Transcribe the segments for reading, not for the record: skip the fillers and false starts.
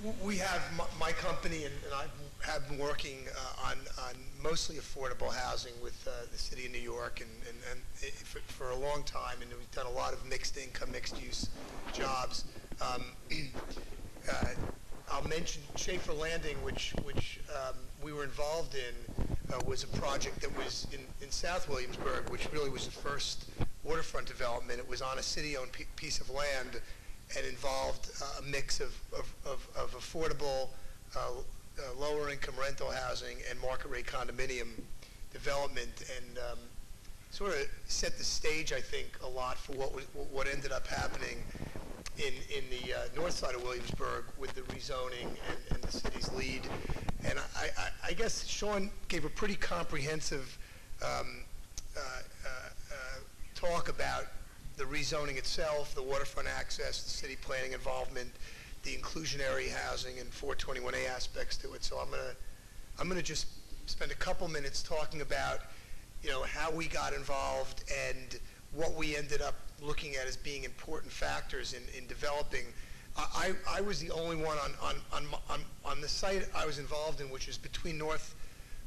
We have my company, and I have been working on mostly affordable housing with the city of New York, and for a long time, and we've done a lot of mixed income, mixed use jobs. I'll mention Schaefer Landing, which we were involved in, was a project that was in South Williamsburg, which really was the first waterfront development. It was on a city-owned piece of land and involved a mix of affordable, lower-income rental housing and market-rate condominium development, and sort of set the stage, I think, a lot for what ended up happening in the north side of Williamsburg with the rezoning and the city's lead. And I guess Sean gave a pretty comprehensive talk about the rezoning itself, the waterfront access, the city planning involvement, the inclusionary housing and 421A aspects to it. So I'm gonna just spend a couple minutes talking about, how we got involved and what we ended up looking at as being important factors in developing. I was the only one on the site I was involved in, which is between North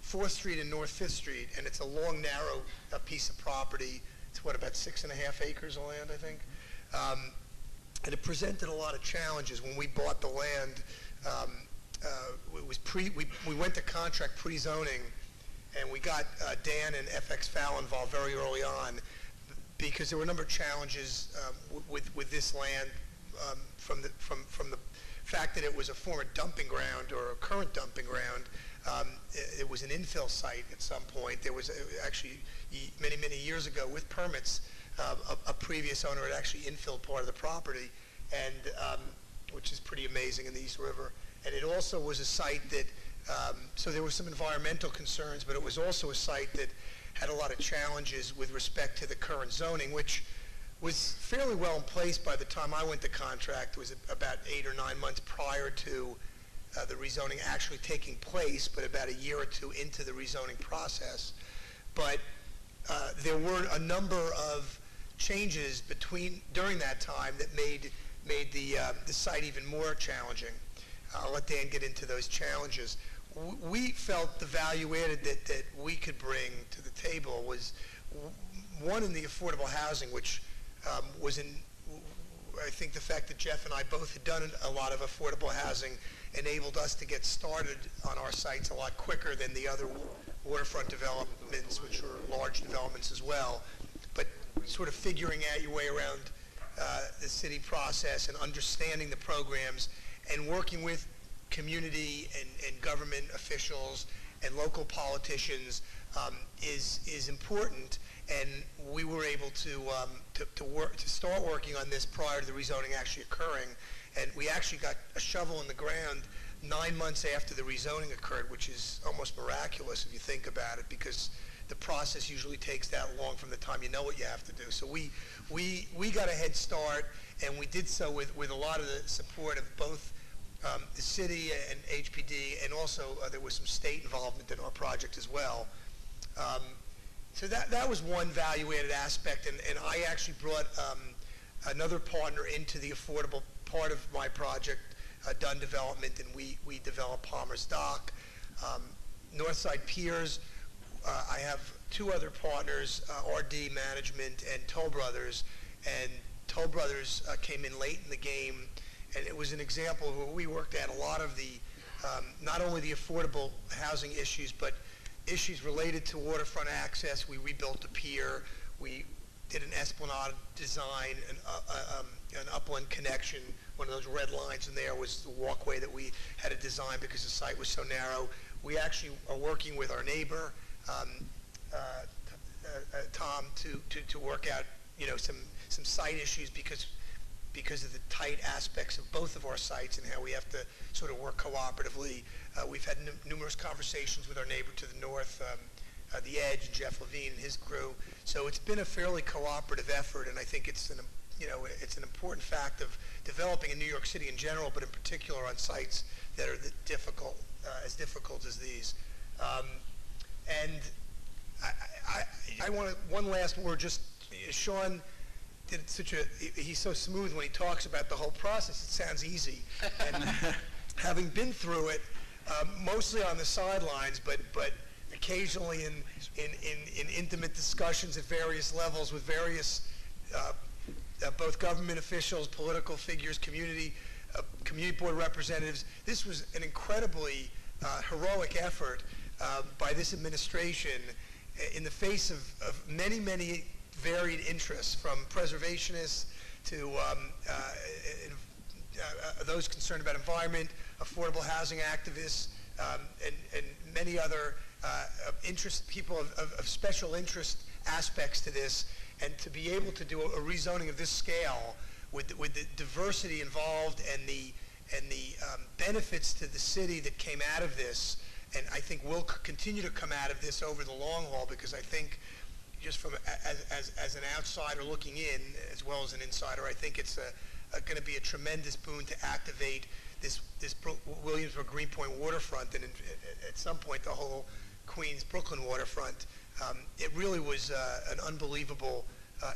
4th Street and North 5th Street, and it's a long, narrow piece of property. It's about 6.5 acres of land, I think. And it presented a lot of challenges when we bought the land. It was we went to contract pre-zoning, and we got Dan and FX Fowl involved very early on, because there were a number of challenges with this land, from the fact that it was a former dumping ground or a current dumping ground. It was an infill site at some point. There was actually many years ago, with permits, a previous owner had actually infilled part of the property, and which is pretty amazing in the East River. And it also was a site that, so there were some environmental concerns, but it was also a site that had a lot of challenges with respect to the current zoning, which was fairly well in place by the time I went to contract. It was about 8 or 9 months prior to the rezoning actually taking place, but about a year or two into the rezoning process. But there were a number of changes during that time that made the site even more challenging. I'll let Dan get into those challenges. We felt the value added that we could bring to the table was one in the affordable housing, which was in, I think the fact that Jeff and I both had done a lot of affordable housing enabled us to get started on our sites a lot quicker than the other waterfront developments, which were large developments as well. But sort of figuring out your way around the city process and understanding the programs and working with community and government officials and local politicians is important. And we were able to start working on this prior to the rezoning actually occurring. And we actually got a shovel in the ground 9 months after the rezoning occurred, which is almost miraculous if you think about it, because the process usually takes that long from the time you know what you have to do. So we got a head start, and we did so with a lot of the support of both the city and HPD, and also there was some state involvement in our project as well. So that was one value-added aspect, and I actually brought another partner into the affordable part of my project, Dunn Development, and we developed Palmer's Dock. Northside Piers, I have two other partners, RD Management and Toll Brothers, and Toll Brothers came in late in the game, and it was an example where we worked at a lot of the, not only the affordable housing issues, but issues related to waterfront access. We rebuilt the pier. We did an esplanade design, an upland connection. One of those red lines in there was the walkway that we had to design because the site was so narrow. We actually are working with our neighbor, Tom, to work out, some site issues because of the tight aspects of both of our sites and how we have to sort of work cooperatively. We've had numerous conversations with our neighbor to the north, The Edge, and Jeff Levine and his crew. So it's been a fairly cooperative effort, and I think it's an important fact of developing in New York City in general, but in particular on sites that are as difficult as these. And I want to, one last word, just Sean did he's so smooth when he talks about the whole process. It sounds easy. having been through it, mostly on the sidelines, but occasionally in intimate discussions at various levels with various both government officials, political figures, community board representatives. This was an incredibly heroic effort by this administration in the face of many, many varied interests, from preservationists to those concerned about environment, affordable housing activists, and many other people of special interest aspects to this. And to be able to do a rezoning of this scale with the diversity involved and the benefits to the city that came out of this, and I think will continue to come out of this over the long haul, because I think, just from as an outsider looking in as well as an insider, I think it's going to be a tremendous boon to activate this Williamsburg Greenpoint waterfront, and at some point the whole Queens Brooklyn waterfront. It really was an unbelievable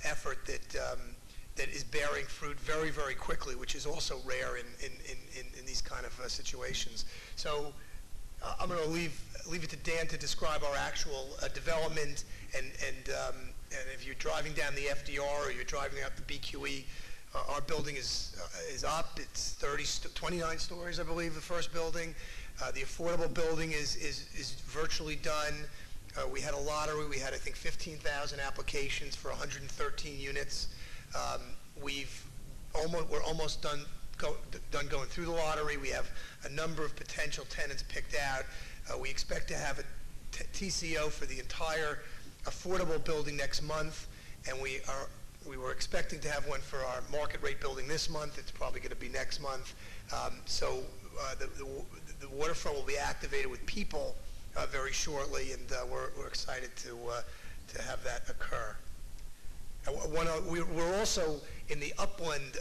effort that is bearing fruit very, very quickly, which is also rare in these kind of situations. So I'm going to leave it to Dan to describe our actual development, and if you're driving down the FDR or you're driving up the BQE, our building is up. It's 29 stories, I believe, the first building. The affordable building is virtually done. We had a lottery. We had, I think, 15,000 applications for 113 units. We're almost done going through the lottery. We have a number of potential tenants picked out. We expect to have a TCO for the entire affordable building next month, and we were expecting to have one for our market rate building this month. It's probably going to be next month. So the waterfront will be activated with people very shortly, and we're excited to have that occur. We're also in the upland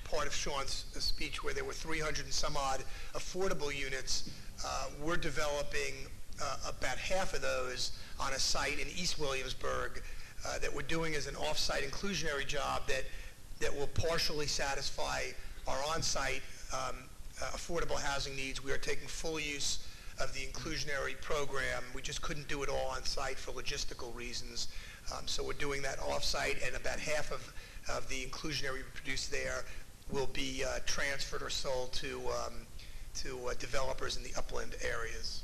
part of Sean's speech, where there were 300 and some odd affordable units. We're developing about half of those on a site in East Williamsburg that we're doing as an off-site inclusionary job that will partially satisfy our on-site affordable housing needs. We are taking full use of the inclusionary program. We just couldn't do it all on site for logistical reasons. So we're doing that off-site, and about half of the inclusionary we produce there will be transferred or sold to developers in the upland areas.